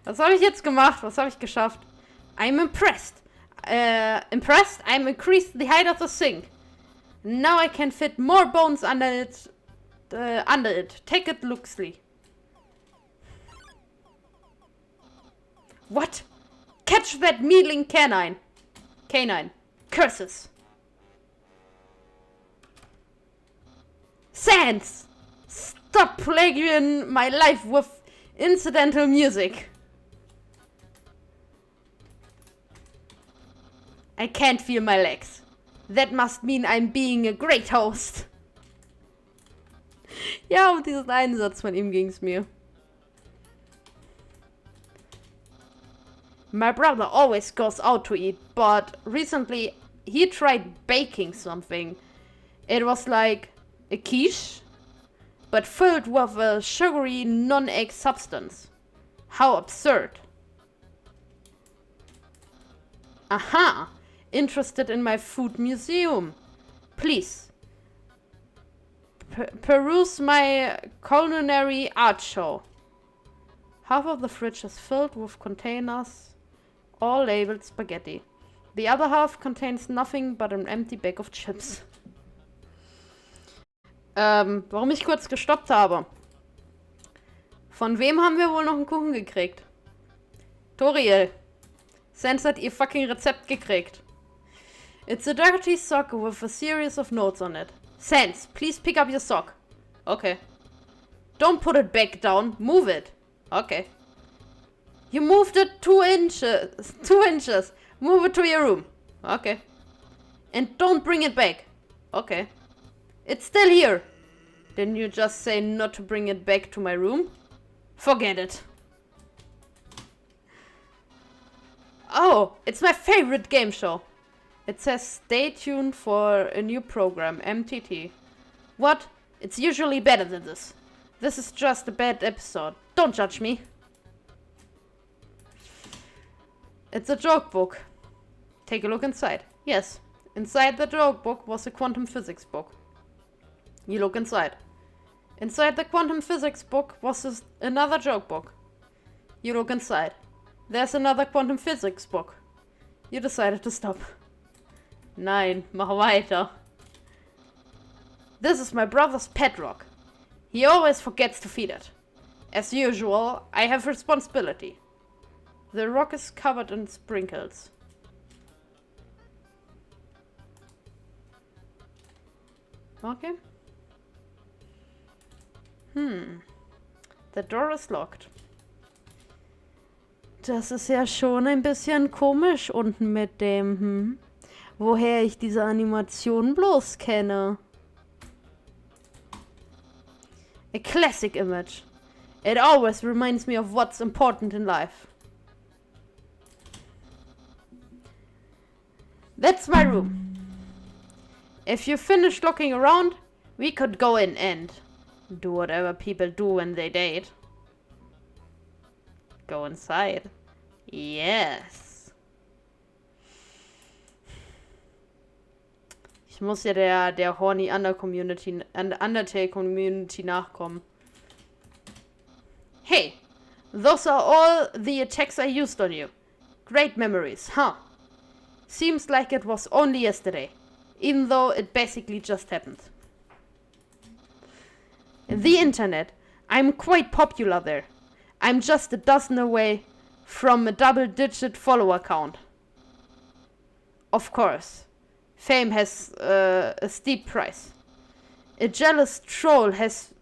Was habe ich jetzt gemacht? Was habe ich geschafft? I'm impressed. Impressed? I'm increased the height of the sink. Now I can fit more bones under it. Take it loosely. What? Catch that meddling canine. Curses. Sans! Stop plaguing my life with incidental music. I can't feel my legs. That must mean I'm being a great host. Ja, um diesen einen Satz von ihm ging's mir. My brother always goes out to eat, but recently he tried baking something. It was like a quiche, but filled with a sugary non-egg substance. How absurd. Aha! Interested in my food museum. Please. Peruse my culinary art show. Half of the fridge is filled with containers, all labeled spaghetti. The other half contains nothing but an empty bag of chips. Warum ich kurz gestoppt habe. Von wem haben wir wohl noch einen Kuchen gekriegt? Toriel. Sans hat ihr fucking Rezept gekriegt. It's a dirty sock with a series of notes on it. Sans, please pick up your sock. Okay. Don't put it back down. Move it. Okay. You moved it 2 inches. 2 inches. Move it to your room. Okay. And don't bring it back. Okay. It's still here. Didn't you just say not to bring it back to my room? Forget it. Oh, it's my favorite game show. It says stay tuned for a new program, MTT. What? It's usually better than this. This is just a bad episode. Don't judge me. It's a joke book. Take a look inside. Yes, inside the joke book was a quantum physics book. You look inside. Inside the quantum physics book was another joke book. You look inside. There's another quantum physics book. You decided to stop. Nein, mach weiter. This is my brother's pet rock. He always forgets to feed it. As usual, I have responsibility. The rock is covered in sprinkles. Okay. The door is locked. Das ist ja schon ein bisschen komisch unten mit dem, woher ich diese Animation bloß kenne. A classic image. It always reminds me of what's important in life. That's my room. If you finish looking around, we could go in and do whatever people do when they date. Go inside. Yes. Ich muss ja der horny Undertale Community nachkommen. Hey, those are all the attacks I used on you. Great memories, huh? Seems like it was only yesterday, even though it basically just happened. The internet. I'm quite popular there. I'm just a dozen away from a double-digit follower count. Of course, fame has a steep price. A jealous troll has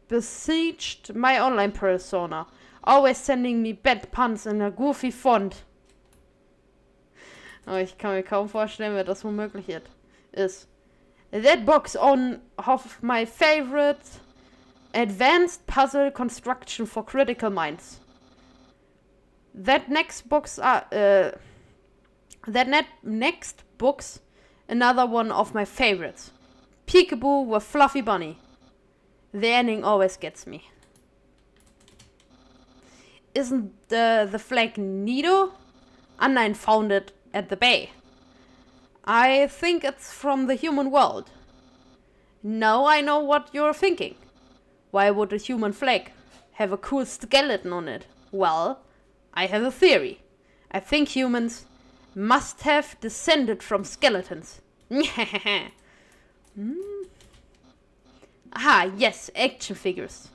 besieged my online persona, always sending me bad puns in a goofy font. Aber ich kann mir kaum vorstellen, wer das womöglich ist. That box on of my favorite advanced puzzle construction for critical minds. That next book's another one of my favorites. Peekaboo with Fluffy Bunny. The ending always gets me. Isn't the flag neato? Unline found it at the bay. I think it's from the human world. Now I know what you're thinking. Why would a human flag have a cool skeleton on it? Well, I have a theory. I think humans must have descended from skeletons. Ah, yes, action figures.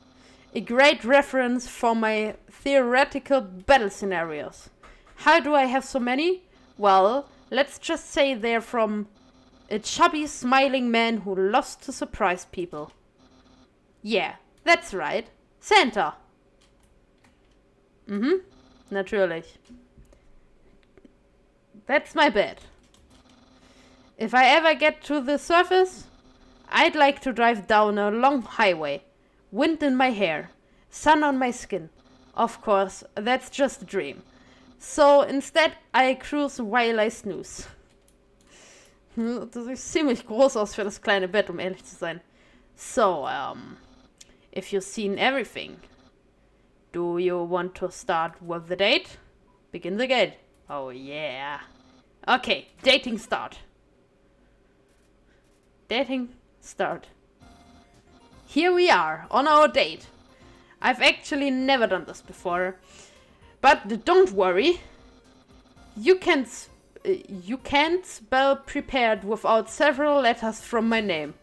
A great reference for my theoretical battle scenarios. How do I have so many? Well, let's just say they're from a chubby, smiling man who loves to surprise people. Yeah, that's right. Santa. Natürlich. That's my bet. If I ever get to the surface, I'd like to drive down a long highway. Wind in my hair. Sun on my skin. Of course, that's just a dream. So instead, I cruise while I snooze. Das sieht ziemlich groß aus für das kleine Bett, um ehrlich zu sein. So, if you've seen everything, do you want to start with the date? Begin the date. Oh yeah. Okay, dating start. Dating start. Here we are, on our date. I've actually never done this before. But don't worry. You can't spell prepared without several letters from my name.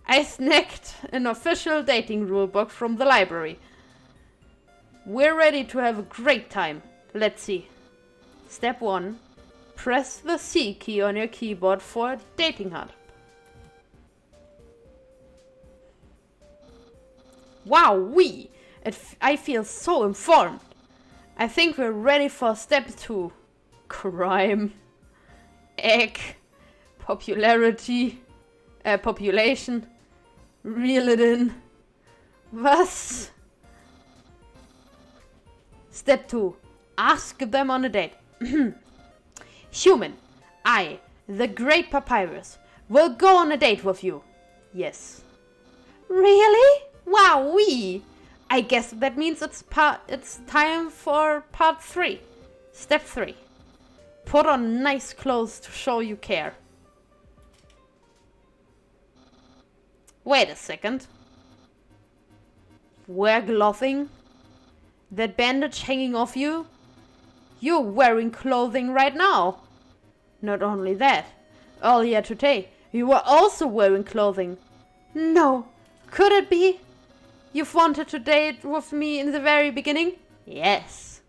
I snagged an official dating rulebook from the library. We're ready to have a great time. Let's see. Step 1. Press the C key on your keyboard for a dating hub. Wowee! I feel so informed. I think we're ready for step 2. Crime. Egg. Popularity. Population. Reel it in. Was? Step 2. Ask them on a date. Human, I, the great Papyrus, will go on a date with you. Yes. Really? Wowee! I guess that means it's time for part 3. Step 3. Put on nice clothes to show you care. Wait a second. Wear clothing? That bandage hanging off you? You're wearing clothing right now. Not only that, earlier today, you were also wearing clothing. No, could it be? You've wanted to date with me in the very beginning? Yes.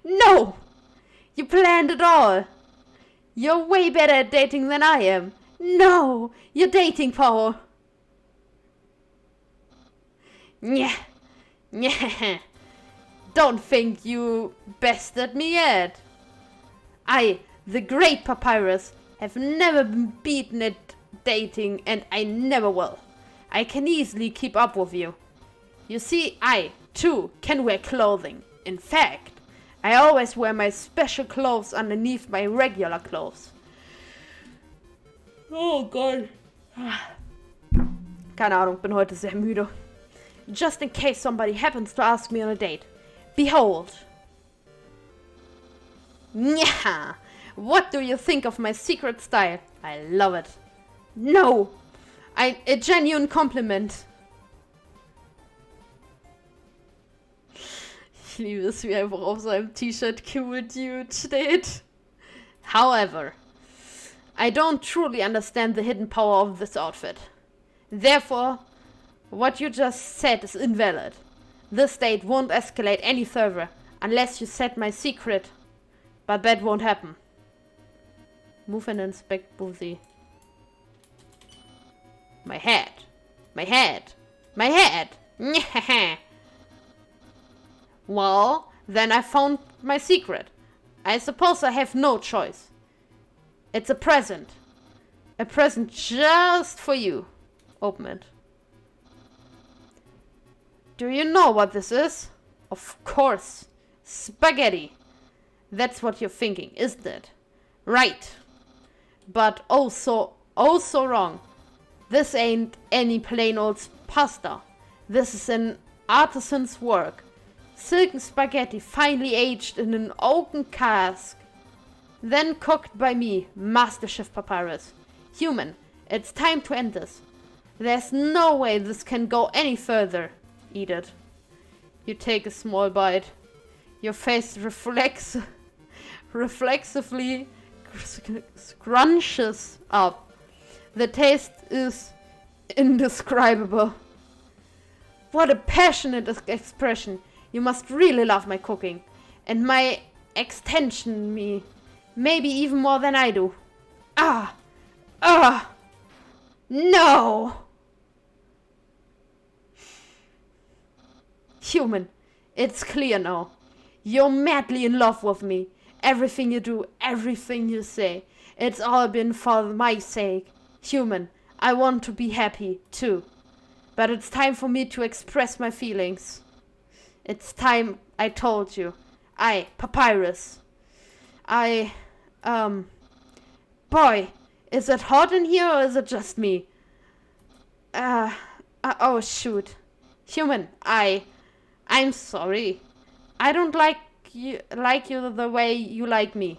No! You planned it all. You're way better at dating than I am. No! Your dating power. Nyeh. Nyeh. Don't think you bested me yet. I, the great Papyrus, have never been beaten at dating, and I never will. I can easily keep up with you. You see, I, too, can wear clothing. In fact, I always wear my special clothes underneath my regular clothes. Oh Gott. Keine Ahnung, bin heute sehr müde. Just in case somebody happens to ask me on a date. Behold. Nyah! What do you think of my secret style? I love it. No! A genuine compliment. Ich liebe es, wie einfach auf seinem T-Shirt Cool Dude steht. However, I don't truly understand the hidden power of this outfit. Therefore, what you just said is invalid. This date won't escalate any further unless you set my secret. But that won't happen. Move and inspect Boozy. My head. My head. My head. Well, then I found my secret. I suppose I have no choice. It's a present. A present just for you. Open it. Do you know what this is? Of course. Spaghetti. That's what you're thinking, isn't it? Right. But oh so wrong. This ain't any plain old pasta. This is an artisan's work. Silken spaghetti finely aged in an oaken cask. Then cooked by me, Master Chef Papyrus. Human, it's time to end this. There's no way this can go any further. Eat it. You take a small bite. Your face reflexively scrunches up. The taste is indescribable. What a passionate expression. You must really love my cooking. And my extension me. Maybe even more than I do. Ah! Ah! No! Human, it's clear now. You're madly in love with me. Everything you do, everything you say. It's all been for my sake. Human, I want to be happy, too. But it's time for me to express my feelings. It's time I told you. Papyrus. Boy, is it hot in here or is it just me? Oh shoot. Human, I'm sorry. I don't like you the way you like me.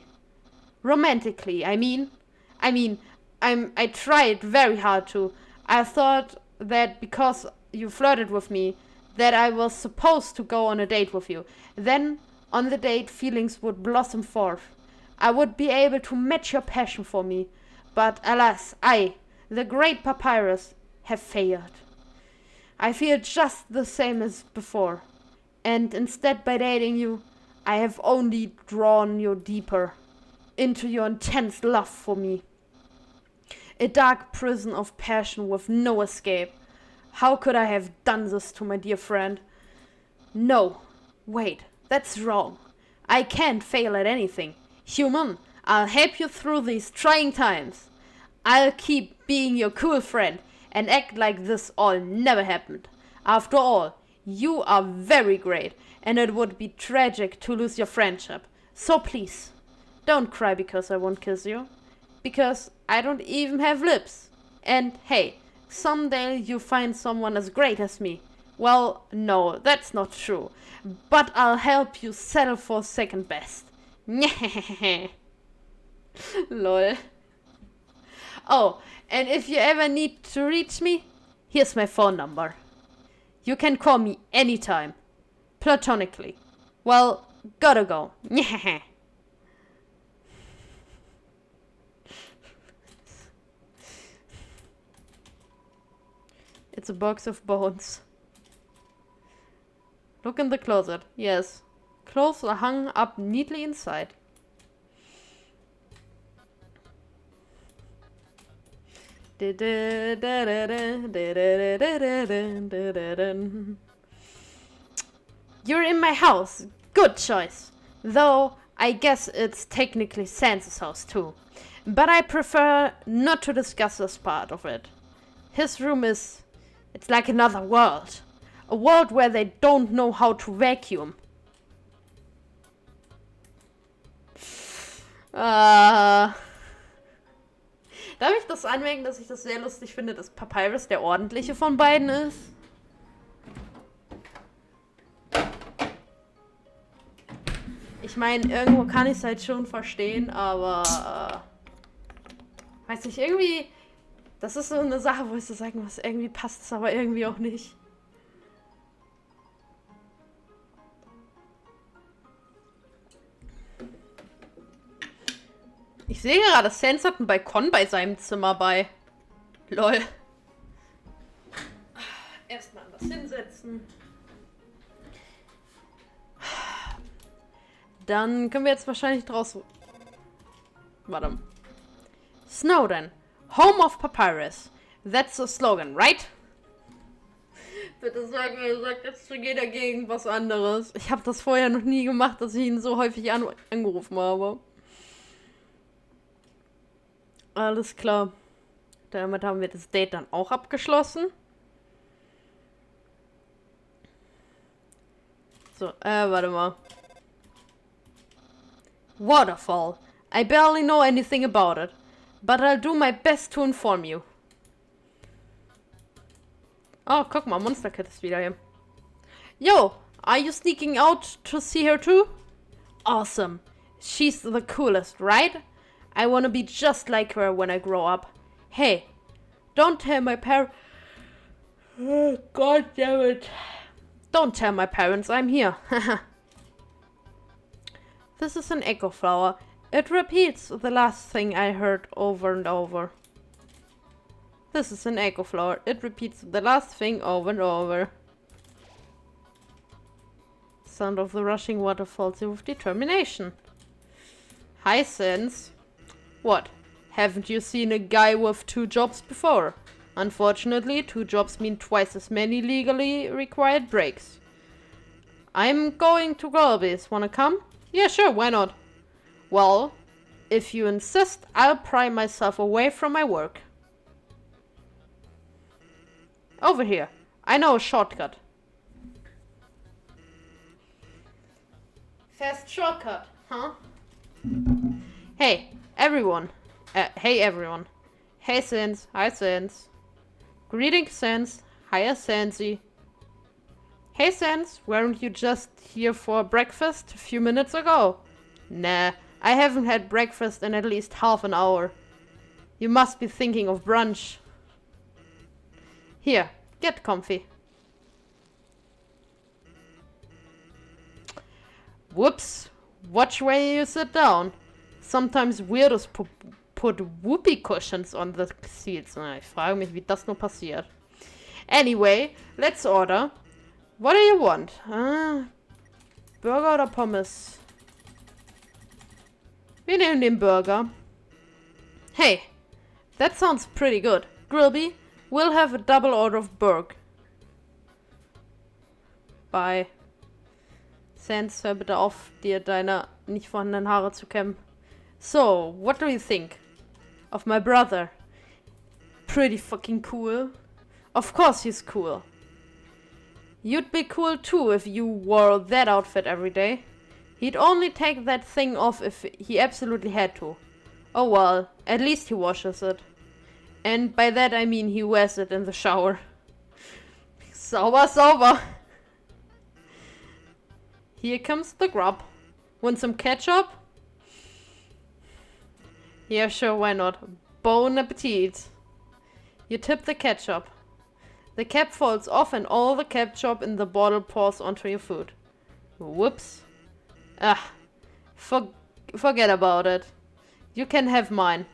Romantically, I mean, I tried very hard to. I thought that because you flirted with me, that I was supposed to go on a date with you. Then, on the date, feelings would blossom forth. I would be able to match your passion for me. But alas, the great Papyrus, have failed. I feel just the same as before. And instead, by dating you, I have only drawn you deeper into your intense love for me. A dark prison of passion with no escape. How could I have done this to my dear friend? No, wait, that's wrong. I can't fail at anything. Human, I'll help you through these trying times. I'll keep being your cool friend and act like this all never happened. After all, you are very great, and it would be tragic to lose your friendship. So please, don't cry because I won't kiss you. Because I don't even have lips. And hey, someday you find someone as great as me. Well, no, that's not true. But I'll help you settle for second best. Lol. Oh, and if you ever need to reach me, here's my phone number. You can call me anytime. Platonically. Well, gotta go. It's a box of bones. Look in the closet. Yes. Clothes are hung up neatly inside. You're in my house. Good choice. Though, I guess it's technically Sansa's house too. But I prefer not to discuss this part of it. His room is... it's like another world. A world where they don't know how to vacuum. Darf ich das anmerken, dass ich das sehr lustig finde, dass Papyrus der ordentliche von beiden ist? Ich meine, irgendwo kann ich es halt schon verstehen, aber weiß nicht, irgendwie, das ist so eine Sache, wo ich so sagen muss, irgendwie passt es aber irgendwie auch nicht. Ich sehe gerade, Sans hat einen Balkon bei seinem Zimmer bei. Lol. Erstmal anders hinsetzen. Dann können wir jetzt wahrscheinlich draußen... Warte. Snowden. Home of Papyrus. That's the slogan, right? Bitte sag jetzt schon jeder gegen was anderes. Ich habe das vorher noch nie gemacht, dass ich ihn so häufig angerufen habe. Alles klar. Damit haben wir das Date dann auch abgeschlossen. So, warte mal. Waterfall. I barely know anything about it, but I'll do my best to inform you. Oh, guck mal, Monster Kid ist wieder hier. Yo, are you sneaking out to see her too? Awesome. She's the coolest, right? I wanna be just like her when I grow up. Hey, don't tell my parents. God damn it. Don't tell my parents I'm here. This is an echo flower. It repeats the last thing I heard over and over. This is an echo flower. It repeats the last thing over and over. Sound of the rushing water fills you with determination. Hi, Sense. What? Haven't you seen a guy with 2 jobs before? Unfortunately, 2 jobs mean twice as many legally required breaks. I'm going to Golby's. Wanna come? Yeah, sure, why not? Well, if you insist, I'll pry myself away from my work. Over here. I know a shortcut. Fast shortcut, huh? Hey, everyone. Hey, everyone. Hey, Sense. Hi, Sense. Greetings, Sense. Hiya, Sensey. Hey, Sense. Weren't you just here for breakfast a few minutes ago? Nah, I haven't had breakfast in at least half an hour. You must be thinking of brunch. Here, get comfy. Whoops. Watch where you sit down. Sometimes weirdos put whoopee cushions on the seats. Ich frage mich, wie das nur passiert. Anyway, let's order. What do you want? Burger oder Pommes? Wir nehmen den Burger. Hey, that sounds pretty good. Grilby, we'll have a double order of burger. Bye. Sans, hör bitte auf, dir deine nicht vorhandenen Haare zu kämmen. So, what do you think of my brother? Pretty fucking cool. Of course he's cool. You'd be cool too if you wore that outfit every day. He'd only take that thing off if he absolutely had to. Oh well, at least he washes it. And by that I mean he wears it in the shower. Sauber, sauber. Here comes the grub. Want some ketchup? Yeah, sure, why not? Bon appetit. You tip the ketchup. The cap falls off and all the ketchup in the bottle pours onto your food. Whoops. Forget about it. You can have mine.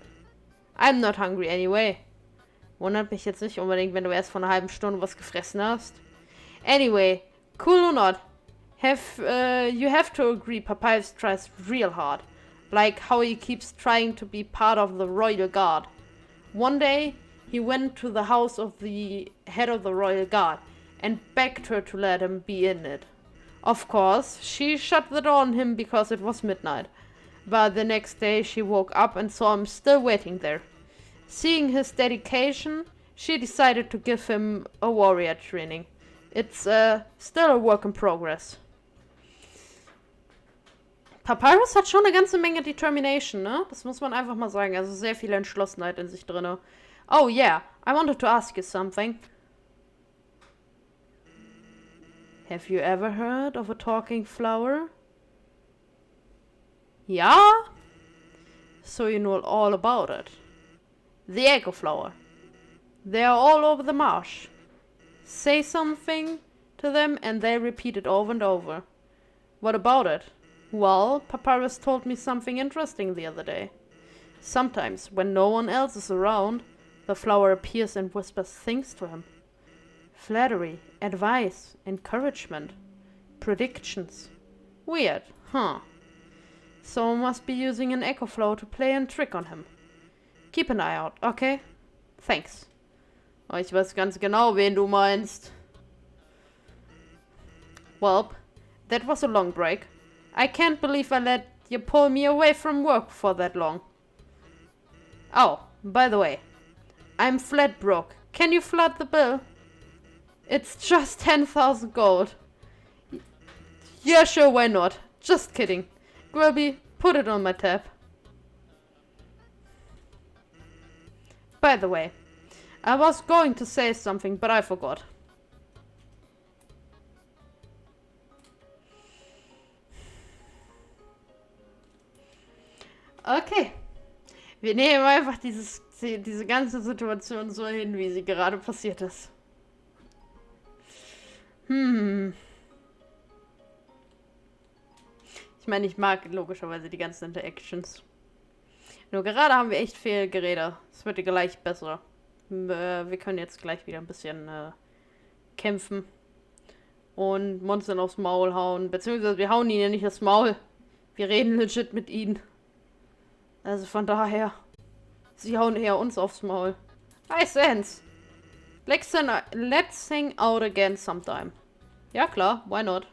I'm not hungry anyway. Wundert mich jetzt nicht unbedingt, wenn du erst vor einer halben Stunde was gefressen hast. Anyway, cool or not, you have to agree Papyrus tries real hard. Like how he keeps trying to be part of the royal guard. One day, he went to the house of the head of the royal guard and begged her to let him be in it. Of course, she shut the door on him because it was midnight. But the next day she woke up and saw him still waiting there. Seeing his dedication, she decided to give him a warrior training. It's still a work in progress. Papyrus hat schon eine ganze Menge Determination, ne? Das muss man einfach mal sagen. Also sehr viel Entschlossenheit in sich drinne. Oh yeah, I wanted to ask you something. Have you ever heard of a talking flower? Yeah? So you know all about it. The echo flower. They are all over the marsh. Say something to them and they repeat it over and over. What about it? Well, Papyrus told me something interesting the other day. Sometimes, when no one else is around, the flower appears and whispers things to him. Flattery, advice, encouragement, predictions. Weird, huh? Someone must be using an echo flow to play a trick on him. Keep an eye out, okay? Thanks. Oh, ich weiß ganz genau, wen du meinst. Welp, that was a long break. I can't believe I let you pull me away from work for that long. Oh, by the way, I'm flat broke. Can you flood the bill? It's just 10,000 gold. Yeah, sure, why not? Just kidding. Grubby, put it on my tab. By the way, I was going to say something, but I forgot. Okay. Wir nehmen einfach diese ganze Situation so hin, wie sie gerade passiert ist. meine, ich mag logischerweise die ganzen Interactions. Nur gerade haben wir echt viel Gerede. Es wird gleich besser. Wir können jetzt gleich wieder ein bisschen kämpfen. Und Monstern aufs Maul hauen. Beziehungsweise wir hauen ihnen ja nicht aufs Maul. Wir reden legit mit ihnen. Also von daher. Sie hauen eher uns aufs Maul. Hi, Sense. Let's hang out again sometime. Ja klar, why not?